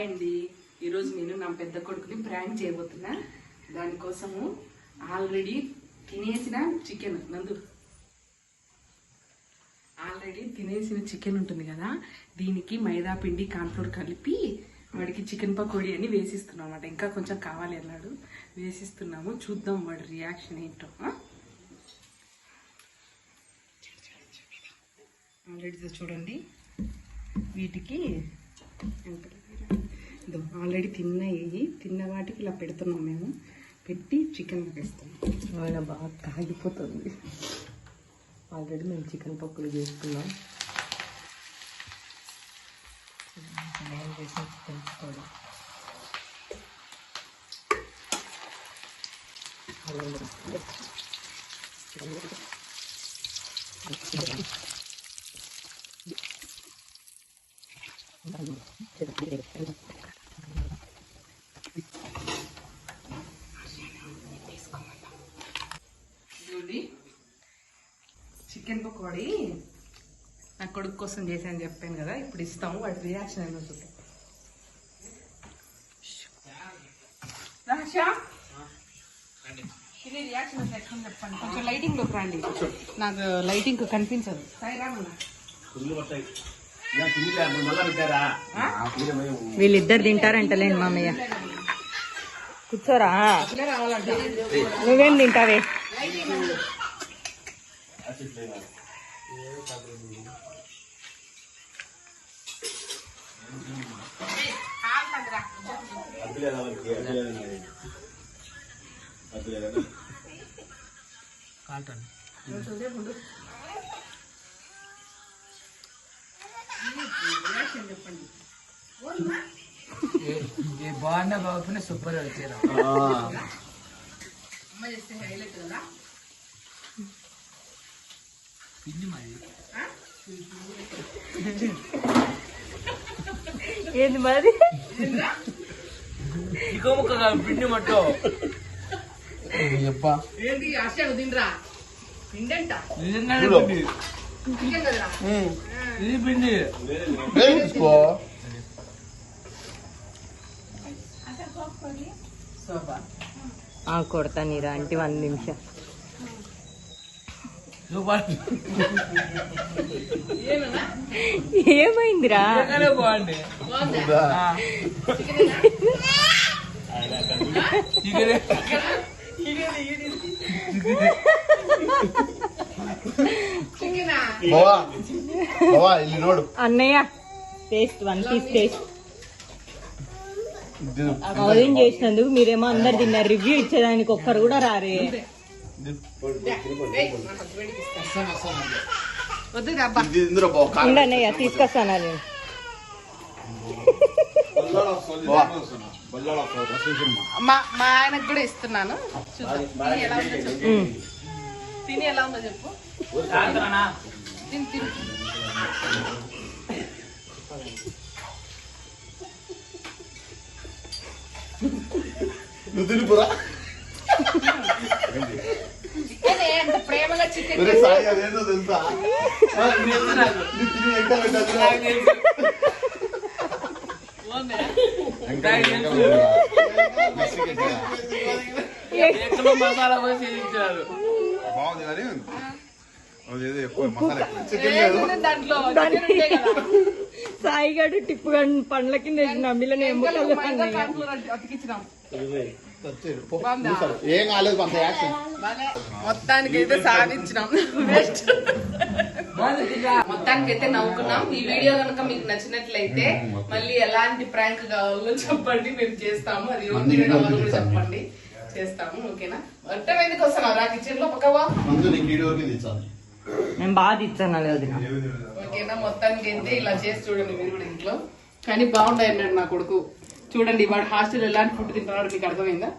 అండి ఈరోజు నేను నా పెద్ద కొడుకుని ప్రాంక్ చేయబోతున్నా. దానికోసము ఆల్రెడీ తినేసిన చికెన్ ఆల్రెడీ తినేసిన చికెన్ ఉంటుంది కదా, దీనికి మైదా పిండి కార్న్ఫ్లోర్ కలిపి వాడికి చికెన్ పకోడీ అని వేసిస్తున్నాం అన్నమాట. ఇంకా కొంచెం కావాలి అన్నాడు, వేసిస్తున్నాము. చూద్దాం వాడి రియాక్షన్ ఏంటో. ఆల్రెడీ చూడండి, వీటికి ఆల్రెడీ తిన్న వాటికి ఇలా పెడుతున్నాం. మేము పెట్టి చికెన్ వేస్తాం. ఆయన బాగా కాగిపోతుంది. ఆల్రెడీ మేము చికెన్ పప్పులు చేసుకున్నాం. చికెన్ పకోడీ చికెన్ పకోడీ నా కొడుకు కోసం చేశాను చెప్పాను కదా, ఇప్పుడు ఇస్తాము. వాడి రియాక్షన్ ఏమో చూద్దాం. ఇది రియాక్షన్ ఎట్లా చెప్పండి. కొంచెం లైటింగ్ లోకి రండి, నాకు లైటింగ్ కనిపించదు. వీళ్ళిద్దరు తింటారంటలేండి మామయ్య. కూర్చోరా, నువ్వేం తింటావే? బాగున్నా బాగున్నా సూపర్ వచ్చారా అమ్మ చేస్తే హైలైట్ కదా. ఏంది మరి ఇంకో ముక్క పిండి మట్టో ఏంటి ఆశ తినరా పిండంట చికెన్ కదరా ఇది పిండి కొడతా నీరా అంటే 1 నిమిషం. ఏమైందిరా? బాగుంది అన్నయ్య టేస్ట్ 1 పీస్ టేస్ట్ అవధం చేసినందుకు మీరేమో అందరు తిన్నారు. రివ్యూ ఇచ్చేదానికి ఒక్కరు కూడా రారే. ఉండన్నయ్య తీసుకొస్తాను. మా ఆయనకు కూడా ఇస్తున్నాను. తిని ఎలా ఉందో చెప్పు. తిని ఎంత ప్రేమగా చికెన్ మసాలా పోసి ఇచ్చారు. దాంట్లో సాయిగాడు టిప్పు పండ్ల కింద నమ్మిలని అతికిచ్చినాం. ఏం కాలేదు, మొత్తానికి అయితే సాధించినాం. మొత్తానికి అయితే నవ్వుకున్నాం. ఈ వీడియో కనుక మీకు నచ్చినట్లయితే మళ్ళీ ఎలాంటి ప్రాంక్ కావాలో చెప్పండి, మేము చేస్తాము. అది కూడా చెప్పండి, చేస్తాము. ఓకేనా? మొత్తం ఎందుకు వస్తున్నావు రా కిచెన్ లో పక్కవా? నేను బాగా ఇచ్చాను. ఓకేనా? మొత్తానికి అయితే ఇలా చేసి చూడండి మీరు కూడా ఇంట్లో. కానీ బాగుంటాయి అన్నాడు నా కొడుకు. చూడండి వాడు హాస్టల్ ఎలాంటి ఫుడ్ తింటున్నాడు మీకు అర్థమైందా?